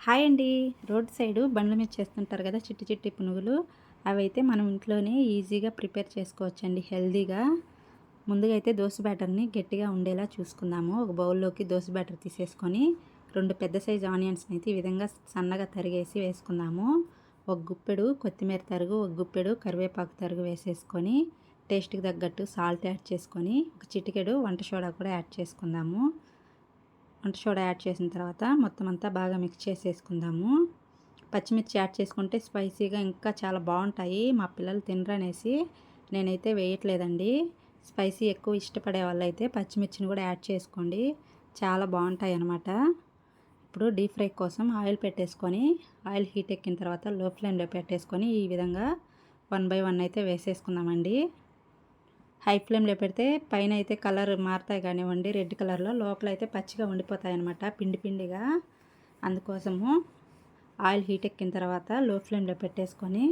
Hi అండి. Road side బండ్ల మీద చేస్తుంటారు కదా చిట్టి చిట్టి పునుగులు. అవైతే మనం ఇంట్లోనే ఈజీగా ప్రిపేర్ చేసుకోవచ్చండి హెల్తీగా. ముందుగా అయితే దోస బ్యాటర్ని గట్టిగా ఉండేలా చూసుకుందాము. ఒక బౌల్లోకి దోస బ్యాటర్ తీసేసుకొని 2 పెద్ద సైజు ఆనియన్స్ని అయితే ఈ విధంగా సన్నగా తరిగేసి వేసుకుందాము. ఒక గుప్పెడు కొత్తిమీర తరుగు, ఒక గుప్పెడు కరివేపాకు తరుగు వేసేసుకొని టేస్ట్కి తగ్గట్టు సాల్ట్ యాడ్ చేసుకొని ఒక చిటికెడు వంట సోడా కూడా యాడ్ చేసుకుందాము. వంట సోడా యాడ్ చేసిన తర్వాత మొత్తం అంతా బాగా మిక్స్ చేసేసుకుందాము. పచ్చిమిర్చి యాడ్ చేసుకుంటే స్పైసీగా ఇంకా చాలా బాగుంటాయి. మా పిల్లలు తినరనేసి నేనైతే వేయట్లేదండి. స్పైసీ ఎక్కువ ఇష్టపడే వాళ్ళైతే పచ్చిమిర్చిని కూడా యాడ్ చేసుకోండి, చాలా బాగుంటాయి అన్నమాట. ఇప్పుడు డీప్ ఫ్రై కోసం ఆయిల్ పెట్టేసుకొని ఆయిల్ హీట్ ఎక్కిన తర్వాత లో ఫ్లేమ్లో పెట్టేసుకొని ఈ విధంగా 1 బై 1 అయితే వేసేసుకుందామండి. హై ఫ్లేమ్లో పెడితే పైన అయితే కలర్ మారుతాయి కానివ్వండి, రెడ్ కలర్లో, లోపల అయితే పచ్చిగా ఉండిపోతాయి అన్నమాట, పిండి పిండిగా. అందుకోసము ఆయిల్ హీట్ ఎక్కిన తర్వాత లో ఫ్లేమ్లో పెట్టేసుకొని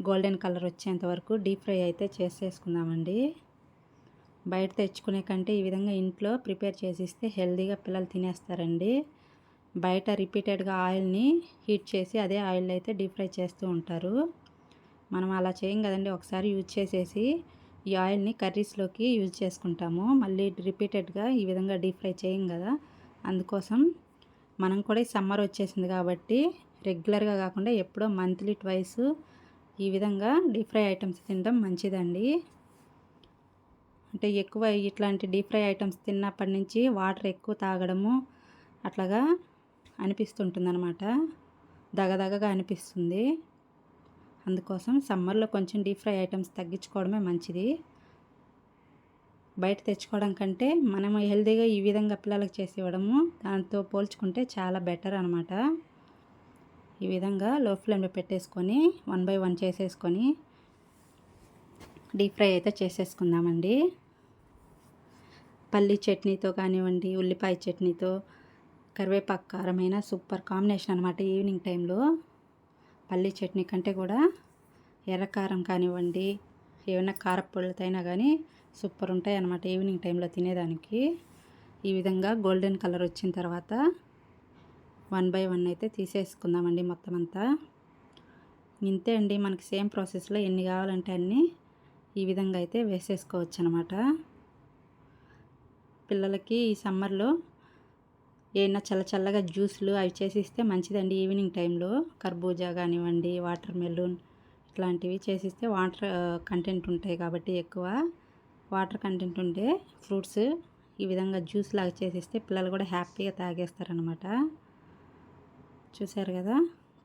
గోల్డెన్ కలర్ వచ్చేంత వరకు డీప్ ఫ్రై అయితే చేసేసుకుందామండి. బయట తెచ్చుకునే కంటే ఈ విధంగా ఇంట్లో ప్రిపేర్ చేసిస్తే హెల్తీగా పిల్లలు తినేస్తారండి. బయట రిపీటెడ్గా ఆయిల్ని హీట్ చేసి అదే ఆయిల్ అయితే డీప్ ఫ్రై చేస్తూ ఉంటారు. మనం అలా చేయం కదండి. ఒకసారి యూజ్ చేసేసి ఈ ఆయిల్ని కర్రీస్లోకి యూజ్ చేసుకుంటాము. మళ్ళీ రిపీటెడ్గా ఈ విధంగా డీప్ ఫ్రై చేయం కదా. అందుకోసం మనం కూడా ఈ సమ్మర్ వచ్చేసింది కాబట్టి రెగ్యులర్గా కాకుండా ఎప్పుడో మంత్లీ ట్వైస్ ఈ విధంగా డీప్ ఫ్రై ఐటమ్స్ తినడం మంచిదండి. అంటే ఎక్కువ ఇట్లాంటి డీప్ ఫ్రై ఐటమ్స్ తిన్నప్పటి నుంచి వాటర్ ఎక్కువ తాగడము అట్లాగా అనిపిస్తుంటుంది అనమాట, దగదగగా అనిపిస్తుంది. అందుకోసం సమ్మర్లో కొంచెం డీప్ ఫ్రై ఐటమ్స్ తగ్గించుకోవడమే మంచిది. బయట తెచ్చుకోవడం కంటే మనము హెల్తీగా ఈ విధంగా పిల్లలకు చేసి ఇవ్వడము దాంతో పోల్చుకుంటే చాలా బెటర్ అనమాట. ఈ విధంగా లో ఫ్లేమ్లో పెట్టేసుకొని 1 బై 1 చేసేసుకొని డీప్ ఫ్రై అయితే చేసేసుకుందామండి. పల్లీ చట్నీతో కానివ్వండి, ఉల్లిపాయ చట్నీతో, కరివేపాకు కారమైన సూపర్ కాంబినేషన్ అనమాట. ఈవినింగ్ టైంలో పల్లీ చట్నీ కంటే కూడా ఎర్రకారం కానివ్వండి, ఏమైనా కారపొళ్ళతో అయినా కానీ సూపర్ ఉంటాయి అన్నమాట ఈవినింగ్ టైంలో తినేదానికి. ఈ విధంగా గోల్డెన్ కలర్ వచ్చిన తర్వాత 1 బై 1 అయితే తీసేసుకుందామండి మొత్తం అంతా. ఇంతే అండి, మనకి సేమ్ ప్రాసెస్లో ఎన్ని కావాలంటే అన్నీ ఈ విధంగా అయితే వేసేసుకోవచ్చు అనమాట. పిల్లలకి ఈ సమ్మర్లో ఏమైనా చల్లగా జ్యూస్లు అవి చేసిస్తే మంచిదండి. ఈవినింగ్ టైంలో కర్బూజా కానివ్వండి, వాటర్ మెలూన్ ఇట్లాంటివి చేసిస్తే వాటర్ కంటెంట్ ఉంటాయి కాబట్టి ఎక్కువ వాటర్ కంటెంట్ ఉండే ఫ్రూట్స్ ఈ విధంగా జ్యూస్ లాగా చేసిస్తే పిల్లలు కూడా హ్యాపీగా తాగేస్తారనమాట. చూసారు కదా,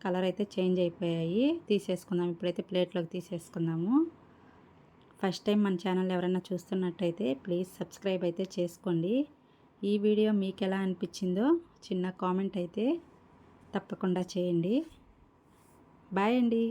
కలర్ అయితే చేంజ్ అయిపోయాయి. తీసేసుకుందాం ఇప్పుడైతే ప్లేట్లోకి తీసేసుకుందాము. ఫస్ట్ టైం మన ఛానల్ ఎవరైనా చూస్తున్నట్టయితే ప్లీజ్ సబ్స్క్రైబ్ అయితే చేసుకోండి. ఈ వీడియో మీకు ఎలా అనిపించిందో చిన్న కామెంట్ అయితే తప్పకుండా చేయండి. బాయ్ అండి.